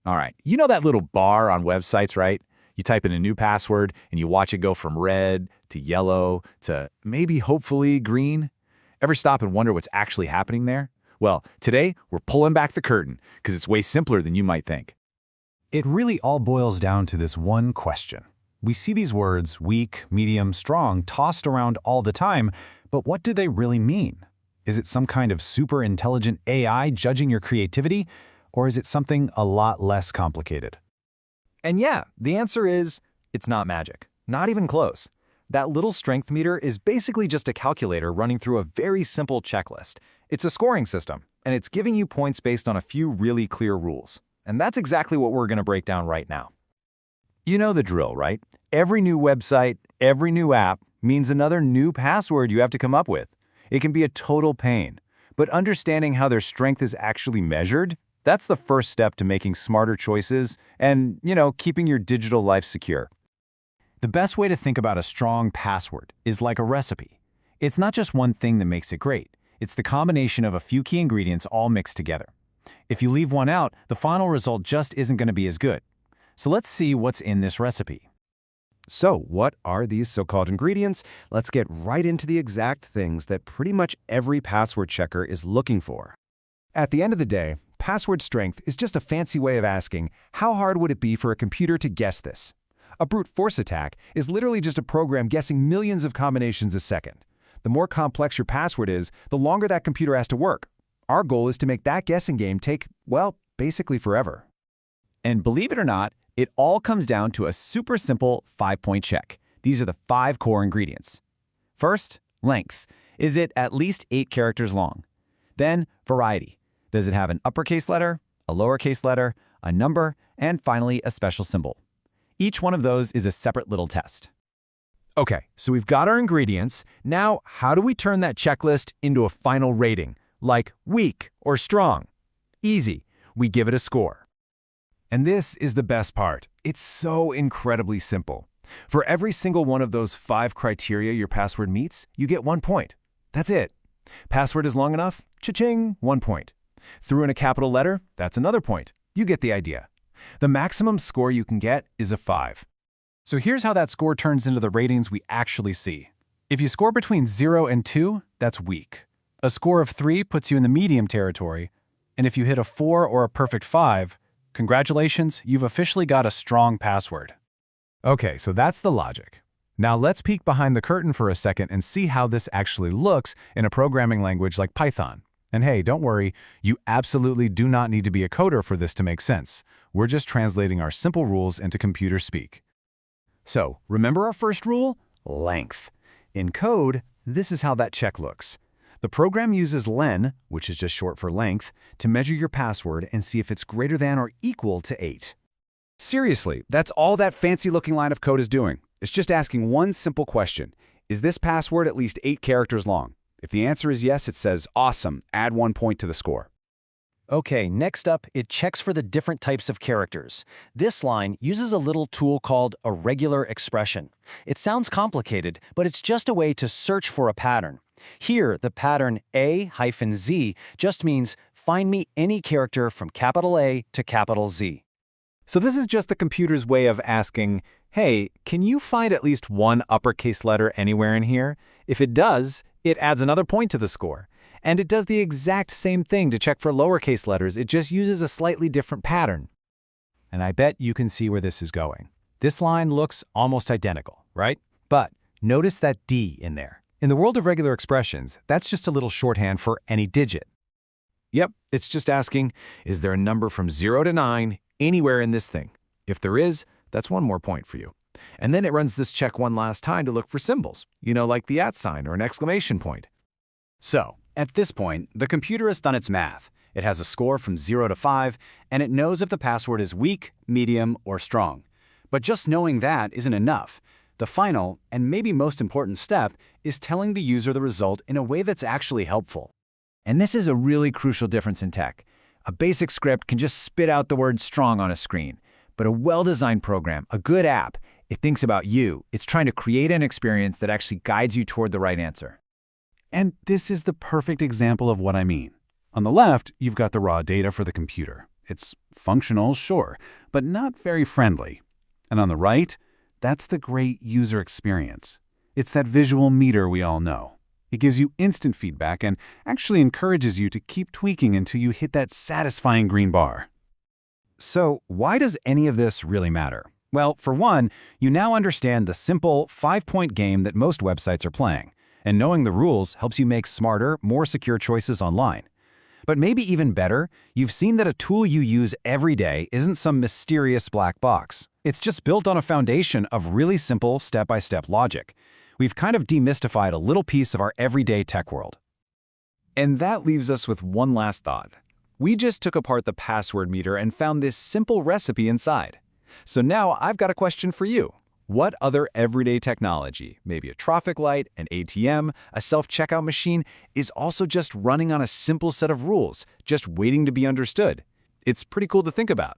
All right, you know that little bar on websites, right? You type in a new password and you watch it go from red to yellow to maybe hopefully green. Ever stop and wonder what's actually happening there? Well, today we're pulling back the curtain because it's way simpler than you might think. It really all boils down to this one question. We see these words, weak, medium, strong, tossed around all the time, but what do they really mean? Is it some kind of super intelligent AI judging your creativity, or is it something a lot less complicated? And yeah, the answer is, it's not magic. Not even close. That little strength meter is basically just a calculator running through a very simple checklist. It's a scoring system, and it's giving you points based on a few really clear rules. And that's exactly what we're going to break down right now. You know the drill, right? Every new website, every new app means another new password you have to come up with. It can be a total pain, but understanding how their strength is actually measured, that's the first step to making smarter choices and, keeping your digital life secure. The best way to think about a strong password is like a recipe. It's not just one thing that makes it great. It's the combination of a few key ingredients all mixed together. If you leave one out, the final result just isn't going to be as good. So let's see what's in this recipe. So, what are these so-called ingredients? Let's get right into the exact things that pretty much every password checker is looking for. At the end of the day, password strength is just a fancy way of asking, how hard would it be for a computer to guess this? A brute force attack is literally just a program guessing millions of combinations a second. The more complex your password is, the longer that computer has to work. Our goal is to make that guessing game take, well, basically forever. And believe it or not, it all comes down to a super simple 5-point check. These are the 5 core ingredients. First, length. Is it at least 8 characters long? Then, variety. Does it have an uppercase letter, a lowercase letter, a number, and finally, a special symbol? Each one of those is a separate little test. Okay, so we've got our ingredients. Now, how do we turn that checklist into a final rating? Like weak or strong? Easy. We give it a score. And this is the best part. It's so incredibly simple. For every single one of those 5 criteria your password meets, you get 1 point. That's it. Password is long enough? Cha-ching, 1 point. Threw in a capital letter? That's another point. You get the idea. The maximum score you can get is a 5. So here's how that score turns into the ratings we actually see. If you score between 0 and 2, that's weak. A score of 3 puts you in the medium territory, and if you hit a 4 or a perfect 5, congratulations, you've officially got a strong password. Okay, so that's the logic. Now let's peek behind the curtain for a second and see how this actually looks in a programming language like Python. And hey, don't worry, you absolutely do not need to be a coder for this to make sense. We're just translating our simple rules into computer speak. So, remember our first rule? Length. In code, this is how that check looks. The program uses len, which is just short for length, to measure your password and see if it's greater than or equal to 8. Seriously, that's all that fancy-looking line of code is doing. It's just asking one simple question. Is this password at least 8 characters long? If the answer is yes, it says, awesome, add 1 point to the score. Okay, next up, it checks for the different types of characters. This line uses a little tool called a regular expression. It sounds complicated, but it's just a way to search for a pattern. Here, the pattern A-Z just means find me any character from capital A to capital Z. So this is just the computer's way of asking, hey, can you find at least one uppercase letter anywhere in here? If it does, it adds another point to the score. And it does the exact same thing to check for lowercase letters, it just uses a slightly different pattern. And I bet you can see where this is going. This line looks almost identical, right? But notice that D in there. In the world of regular expressions, that's just a little shorthand for any digit. Yep, it's just asking, is there a number from 0 to 9 anywhere in this thing? If there is, that's 1 more point for you. And then it runs this check one last time to look for symbols, like the @ sign or an exclamation point. So, at this point, the computer has done its math. It has a score from 0 to 5, and it knows if the password is weak, medium, or strong. But just knowing that isn't enough. The final, and maybe most important step, is telling the user the result in a way that's actually helpful. And this is a really crucial difference in tech. A basic script can just spit out the word strong on a screen. But a well-designed program, a good app, it thinks about you. It's trying to create an experience that actually guides you toward the right answer. And this is the perfect example of what I mean. On the left, you've got the raw data for the computer. It's functional, sure, but not very friendly. And on the right, that's the great user experience. It's that visual meter we all know. It gives you instant feedback and actually encourages you to keep tweaking until you hit that satisfying green bar. So, why does any of this really matter? Well, for one, you now understand the simple 5-point game that most websites are playing, and knowing the rules helps you make smarter, more secure choices online. But maybe even better, you've seen that a tool you use every day isn't some mysterious black box. It's just built on a foundation of really simple step-by-step logic. We've kind of demystified a little piece of our everyday tech world. And that leaves us with one last thought. We just took apart the password meter and found this simple recipe inside. So now I've got a question for you. What other everyday technology, maybe a traffic light, an ATM, a self-checkout machine, is also just running on a simple set of rules, just waiting to be understood? It's pretty cool to think about.